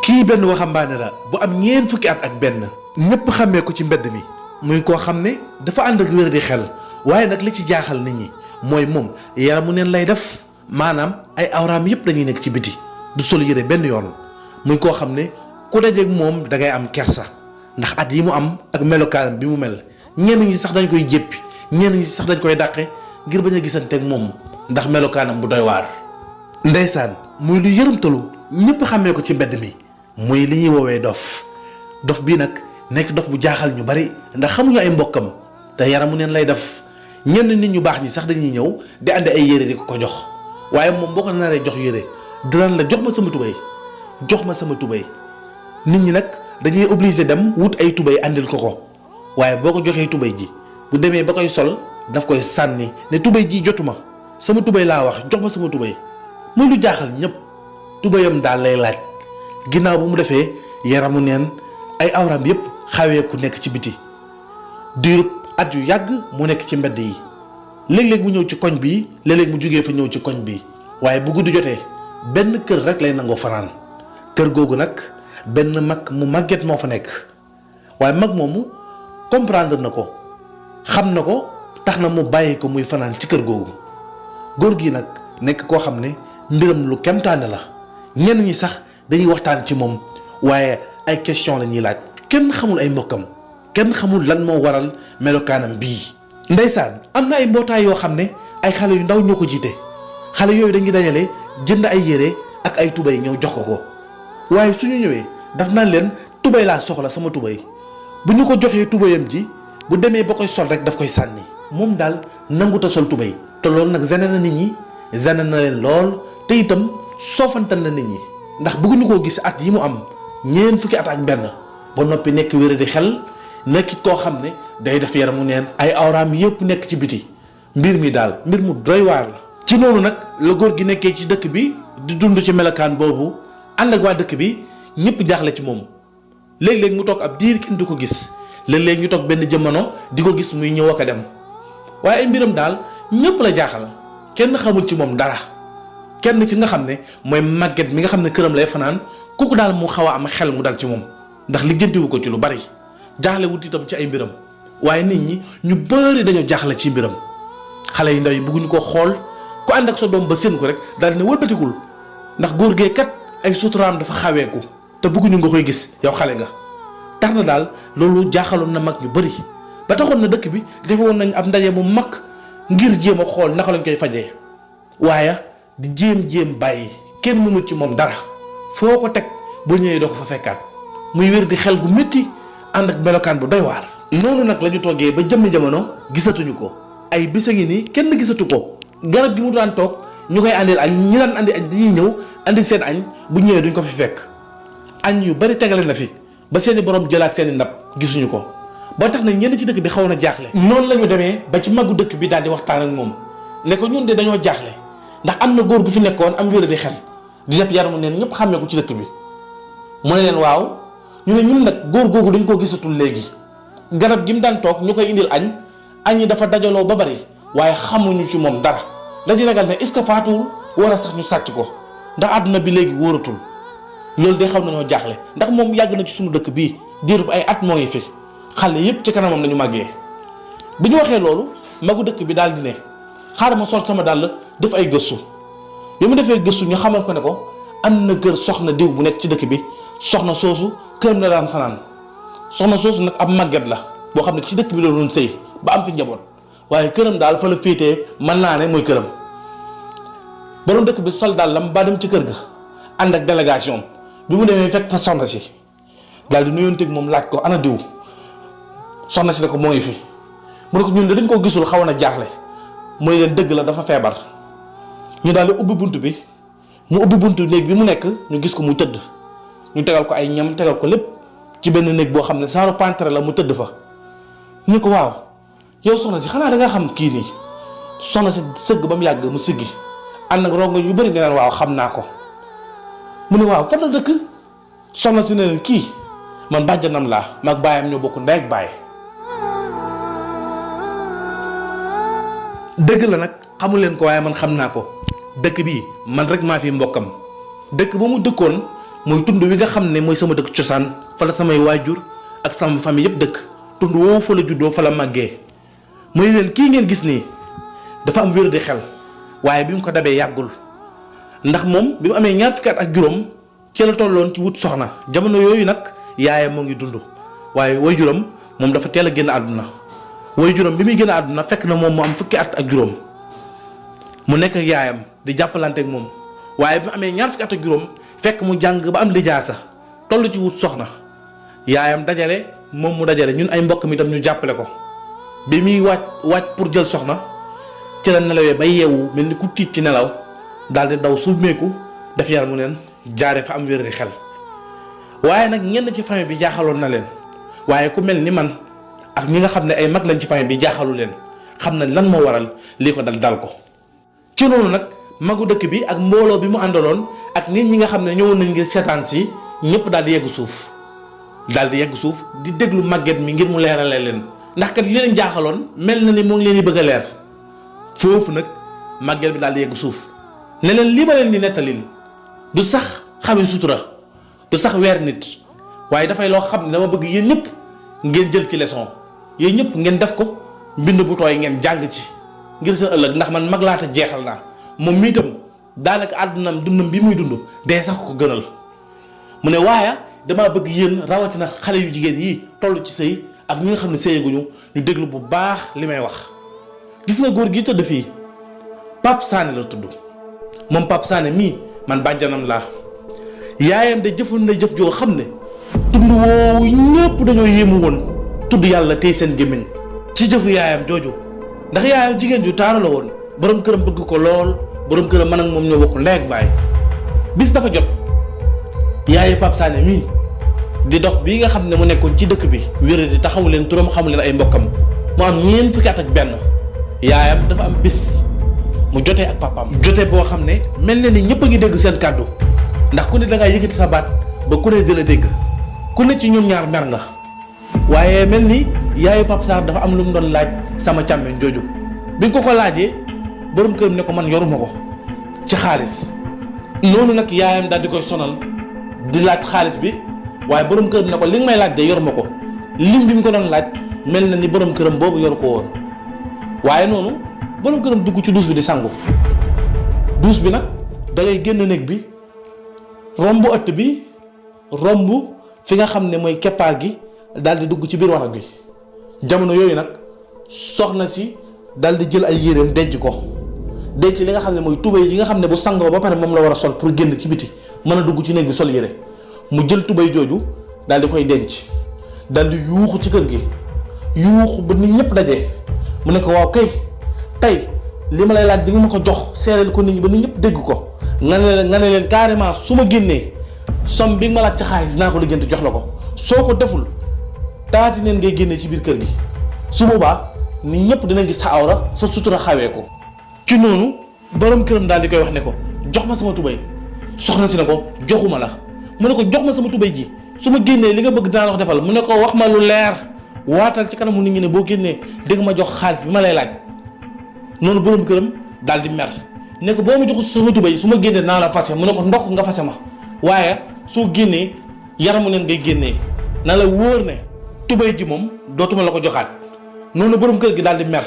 kii benn waxambaane la bu am ñeent fukki at ak benn ñëpp xàmmee ko ci mbedd mi muy koo xam ne dafa ànd ak wér di xel waaye nag li ci jaaxal nit ñi mooy moom yaramu neen lay def maanaam ay awraam yëpp dañuy nekk ci biti du sol yére benn yoon muy koo xam ne ku dajeeg moom da ngay am kersa ndax at yi mu am ak melokaanam bi mu mel ñenn ñi sax dañ koy jéppi ñenn ñi sax dañ koy dàqe ngir bañ a gisanteeg moom ndax melokaanam bu doy waar. ndeysaan muy lu yërëmtalu ñëpp xàmmee ko ci mbedd mi muy li ñuy woowee dof bii nag nekk dof bu jaaxal ñu bari ndax xamuñu ay mbokkam te yaramu neen lay def ñenn nit ñu baax ñi sax dañuy ñëw di andi ay yére di ko jox waaye moom boo ko naree jox yére dinañ la jox ma sama tubéy jox ma sama tubéy nit ñi nag dañuy obligé dem wut ay tubéy andil ko waaye boo ko joxee tubéy ji bu demee ba koy sol daf koy sànni ne tubéy ji jotuma sama tubéy laa wax jox ma sama tubéy muy lu jaaxal ñëpp tubéyam daal lay laaj ginnaaw bu mu defee yaramu neen ay awram yëpp xawee ku nekk ci biti diirub at yu yàgg mu nekk ci mbedd yi léeg-léeg mu ñëw ci koñ bi léeg-léeg mu jógee fa ñëw ci koñ bi waaye bu guddi jotee benn kër rek lay nangoo fanaan kër googu nag benn mag mu màgget moo fa nekk waaye mag moomu comprendre na ko xam na ko tax na mu bàyyi ko muy fanaan ci kër googu góor gi nag nekk koo xam ne mbiram lu kemtaane la ñenn ñi sax dañuy waxtaan ci moom waaye ay question la ñuy laaj kenn xamul ay mbokkam kenn xamul lan moo waral melokaanam bii. ndeysaan am na ay mbootaay yoo xam ne ay xale yu ndaw ñoo ko jiite xale yooyu dañuy dajale jënd ay yére ak ay tubéy ñëw jox ko waaye suñu ñëwee daf naan leen tubéy laa soxla sama tubéy bu ñu ko joxee tubéyam ji bu demee ba koy sol rek daf koy sànni moom daal nanguta sol tubéy te loolu nag zane na nit ñi zane na leen lool te itam soofantal na nit ñi ndax bëgguñu koo gis at yi mu am ñeent fukki at ak benn ba noppi nekk wéra di xel nekkit koo xam ne day def yaramu neen ay awraam yëpp nekk ci biti mbir mi daal mbir mu doy waar la. ci noonu nag la góor gi nekkee ci dëkk bi di dund ci melokaan boobu ànd ak waa dëkk bi ñëpp jaaxle ci moom léeg-léeg mu toog ab diir kenn du ko gis léeg-léeg ñu toog benn jamono di ko gis muy ñëw ak a dem waaye ay mbiram daal ñëpp la jaaxal kenn xamul ci moom dara kenn ki nga xam ne mooy màgget mi nga xam ne këram lay fanaan kooku daal mu xaw a am xel mu dal ci moom ndax lijjantiwu ko ci lu bari jaaxle wut itam ci ay mbiram waaye nit ñi ñu bari dañoo jaaxle ci mbiram xale yu ndaw yi bëgguñu ko xool ku ànd ak sa doom ba seen ko rek daal ne wëlbatikul ndax góor gee kat ay suturaam dafa xaweeku te bëgguñu nga koy gis yow xale nga tax na daal loolu jaaxaloon na mag ñu bari ba taxoon na dëkk bi defe woon nañ ab ndaje mu mag ngir jéem a xool naka lañ koy fajee waaye di jéem bàyyi kenn mënul ci moom dara foo ko teg bu ñëwee doo ko fa fekkaat muy wér di xel gu métti ànd ak melokaan bu doy waar. noonu nag la ñu toogee ba jëmmi jamono gisatuñu ko ay bis a ngi nii kenn gisatu ko garab gi mu daan toog ñu koy andil añ ñi daan andi añ dañuy ñëw andi seen añ bu ñëwee duñ ko fi fekk añ yu bari tegale na fi ba seeni borom jëlaat seeni ndab gisuñu ko ba tax na ñenn ci dëkk bi xaw na jaaxle. noonu la ñu demee ba ci maggu dëkk bi daal di waxtaan ak moom ne ko ñun de dañoo jaaxle ndax am na góor gu fi nekkoon am wér di xel di def yaramu neen ñëpp xàmmee ko ci dëkk bi mu ne leen waaw ñu ne ñun nag góor googu dañ koo gisatul léegi garab gi mu daan toog ñu koy indil añ yi dafa dajaloo ba bari waaye xamuñu ci moom dara dañuy ragal ne est-ce que faatuwul wala sax ñu sàcc ko ndax àdduna bi léegi wóoratul loolu de xaw nañoo jaaxle ndax moom yàgg na ci suñu dëkk bii diirub ay at moo ngi fi xale yépp ci kanamam lañu màggee bi ñu waxee loolu magu dëkk bi daal di ne xaaral ma sol sama dàll def ay gëstu bi mu defee gëstu ñu xamal ko ne ko am na kër soxna diw bu nekk ci dëkk bi soxna soosu këram la daan fanaan soxna soosu nag ab màgget la boo xam ne ci dëkk bi la doon sëy ba am fi njaboot waaye këram daal fa la féetee mën naa ne mooy këram borom dëkk bi sol daal lam ba dem ci kër ga ànd ak délégation bi mu demee fekk fa soxna si daal di nuyonteeg moom laaj ko ana diw soxna si ne ko moo ngi fi mu ne ko ñun de dañ koo gisul xawoon a jaaxle mooy leen dëgg la dafa feebar ñu daal di ubbi bunt bi mu ubbi buntu néeg bi mu nekk ñu gis ko mu tëdd ñu tegal ko ay ñam tegal ko lépp ci benn néeg boo xam ne genre pantre la mu tëdd fa ñu ko waaw yow soxna si xanaa da nga xam kii nii soxna si sëgg ba mu yàgg mu siggi ànd ak rongo yu bëri ne leen waaw xam naa ko mu ne waaw fan la dëkk soxna si ne leen kii man bàjjanam laa mag baayam ñoo bokk ndey ak baay. dëgg la nag xamu leen ko waaye man xam naa ko dëkk bii man rek maa fi mbokkam dëkk ba mu dëkkoon mooy tund wi nga xam ne mooy sama dëkk cosaan fa la samay waajur ak sama famille yëpp dëkk tund woowu fa la juddoo fa la màggee. muy leen kii ngeen gis nii dafa am wér di xel waaye bi mu ko dabee yàggul ndax moom bi mu amee ñaar fukki at ak juróom ci la tolloon ci wut soxna jamono yooyu nag yaayam moo ngi dund waaye waajuram moom dafa teel a génn àdduna waajuram bi muy génn àdduna fekk na moom mu am fukki at ak juróom mu nekk ak yaayam di jàppalante ak moom waaye bi mu amee ñaar fukki at ak juróom fekk mu jàng ba am lijaasa toll ci wut soxna yaayam dajale moom mu dajale ñun ay mbokk mi tam ñu jàppale ko bi muy waaj pour jël soxna ci la nelawee ba yeewu mel ni ku tiit ci nelaw daal di daw summeeku def yaramu neen jaare fa am wér di xel waaye nag ñenn ci famille bi jaaxaloon na leen waaye ku mel ni man ak ñi nga xam ne ay mag lañ ci famille bi jaaxalu leen xam nañ lan moo waral lii ko dal ko ci noonu nag magu dëkk bi ak mbooloo bi mu àndaloon ak nit ñi nga xam ne ñëwoon nañ ngir seetaan si ñëpp daal di yegg suuf di déglu màgget mi ngir mu leerale leen ndax kat li leen jaaxaloon mel na ni moo ngi leen di bëgg a leer foofu nag màgget bi daal di yegg suuf ne leen lii ma leen di nettalil du sax xami sutura du sax weer nit waaye dafay loo xam ne dama bëgg yéen ñëpp ngeen jël ci leçon yéen ñëpp ngeen def ko mbind bu tooy ngeen jàng ci ngir seen ëllëg ndax man mag laata jeexal naa moom mii itam daanaka àddunaam dundam bi muy dund dee sax ko gënal mu ne waaye damaa bëgg yéen rawatina xale yu jigéen yi toll ci sëy ak ñi nga xam ne sëyeguñu ñu déglu bu baax li may wax. gis nga góor gi tëdd fii Pape Sané la tudd moom Pape Sané mii man bàjjanam laa yaayam de jëfoon na jëf joo xam ne tund woowu ñëpp dañoo yéemu woon tudd yàlla tey seen gémmiñ ci jëfu yaayam jooju ndax yaayam jigéen ju taaru la woon borom këram bëgg ko lool borom këram man ak moom ñoo bokk ndey ak baay bis dafa jot yaayu Pape Sané mii di dof bii nga xam ne mu nekkoon ci dëkk bi wér di taxamu leen turam xamu leen ay mbokkam mu am ñeent fukki at ak benn yaayam dafa am bis mu jotee ak papaam jotee boo xam ne mel na ni ñëpp a ngi dégg seen kàddu ndax ku ne da ngaa yëkkati sa baat ba ku ne di la dégg ku ne ci ñoom ñaar mer nga waaye mel ni yaayu Pape Sarr dafa am lu mu doon laaj sama càmmeñ jooju biñ ko laajee borom këram ne ko man yoruma ko ci xaalis noonu nag yaayam daal di koy sonal di laaj xaalis bi waaye borom këram ne ko li nga may laaj de yoruma ko lim bi mu ko doon laaj mel na ni borom këram boobu yor ko woon waaye noonu borom këram dugg ci duus bi di sangu duus bi nag da ngay génn néeg bi romb ëtt bi romb fi nga xam ne mooy keppaar gi daal di dugg ci biir wanag bi jamono yooyu nag soxna si daal di jël ay yéreem denc ko denc li nga xam ne mooy tubéy yi nga xam ne bu sangoo ba pare moom la war a sol pour génn ci biti mën a dugg ci néeg bi sol yére mu jël tubéy jooju daal di koy denc daal di yuuxu ci kër gi yuuxu ba nit ñëpp dajee mu ne ko waaw kay tey li ma lay laaj di nga ma ko jox seereel ko nit ñi ba nit ñëpp dégg ko nga ne leen carrément su ma génnee somme bi nga ma laaj ci xaalis dinaa ko lijjanti jox la ko soo ko deful taati neen ngay génnee ci biir kër gi su boobaa nit ñëpp dinañ gis sa awra sa sutura xawee ko. ci noonu borom këram daal di koy wax ne ko jox ma sama tubéy soxna si ne ko joxuma la mu ne ko jox ma sama tubéy ji su ma génnee li nga bëgg dinaa la wax defal mu ne ko wax ma lu leer waatal ci kanamu nit ñi ne boo génnee dégg ma jox xaalis bi ma lay laaj noonu borom këram daal di mer ne ko boo ma jox sama tubéy su ma génnee dinaa la fase mu ne ko ndokk nga fase ma waaye soo génnee yaramu neen ngay génnee na la wóor ne tubéy ji moom dootuma la ko joxaat noonu borom kër gi daal di mer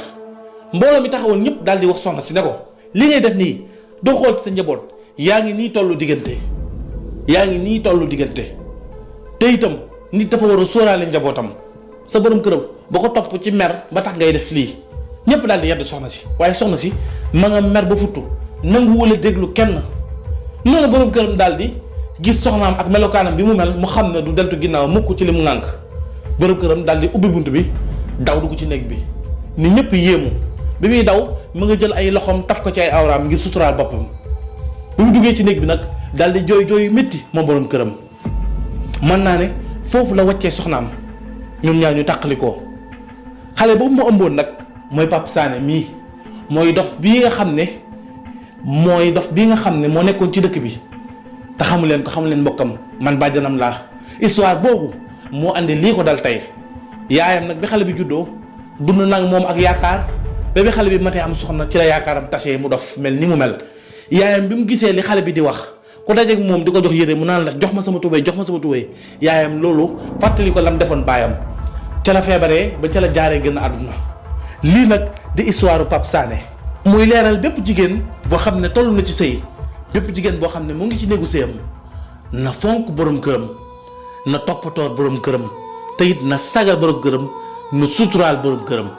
mbooloo mi taxawoon ñëpp daal di wax soxna si ne ko li ngay def nii doo xool ci sa njaboot yaa ngi nii tollu diggante te itam nit dafa war a sóoraale njabootam sa borom këram ba ko topp ci mer ba tax ngay def lii ñëpp daal di yedd soxna si waaye soxna si ma nga mer ba futtu nangu wala déglu kenn noonu borom këram daal di gis soxnaam ak melokaanam bi mu mel mu xam ne du deltu ginnaaw mukk ci li mu ŋànk borom këram daal di ubbi bunt bi daw dugg ci néeg bi ni ñëpp yéemu bi muy daw mu nga jël ay loxoom taf ko ci ay awraam ngir suturaal boppam bi mu duggee ci néeg bi nag daal di jooy jooy métti moom borom këram mën naa ne foofu la waccee soxnaam ñoom ñaar ñu tàqalikoo xale boobu mu ëmboon nag mooy Pape Sané mii mooy dof bii nga xam ne moo nekkoon ci dëkk bi te xamu leen mbokkam man bàjjanam laa histoire boobu moo andi lii ko dal tey yaayam nag bi xale bi juddoo dund nag moom ak yaakaar ba bi xale bi matee am soxna ci la yaakaaram tasee mu dof mel ni mu mel yaayam bi mu gisee li xale bi di wax ku dajeeg moom di ko jox yére mu naan la jox ma sama tubéy jox ma sama tubéy yaayam loolu fàttali ko lam defoon baayam ca la feebaree ba ca la jaaree gën a àdduna. lii nag di histoire Pape Sané muy leeral bépp jigéen boo xam ne toll na ci sëy bépp jigéen boo xam ne mu ngi ci néegu sëyam na fonk borom këram na toppatoo borom këram te it na sagal borom këram na suturaal borom këram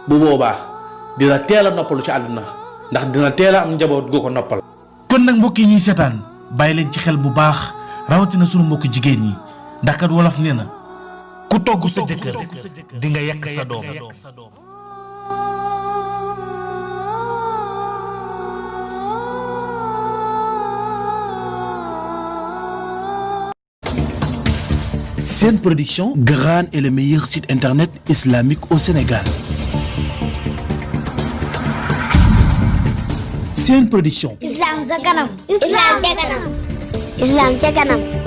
bu boobaa dina teel a noppalu ci àdduna ndax dina teel a am njaboot goo ko noppal. kon nag mbokk yi ñuy seetaan bàyyi leen ci xel bu baax rawatina sunu mbokk jigéen ñi ndax kat wolof nee na ku togg sa jëkkër di nga yàq sa doom. Sen Production, Gran est le meilleur site internet islamique au Sénégal. Sen Production. Islam ca kanam. Islam ca kanam. Islam ca kanam.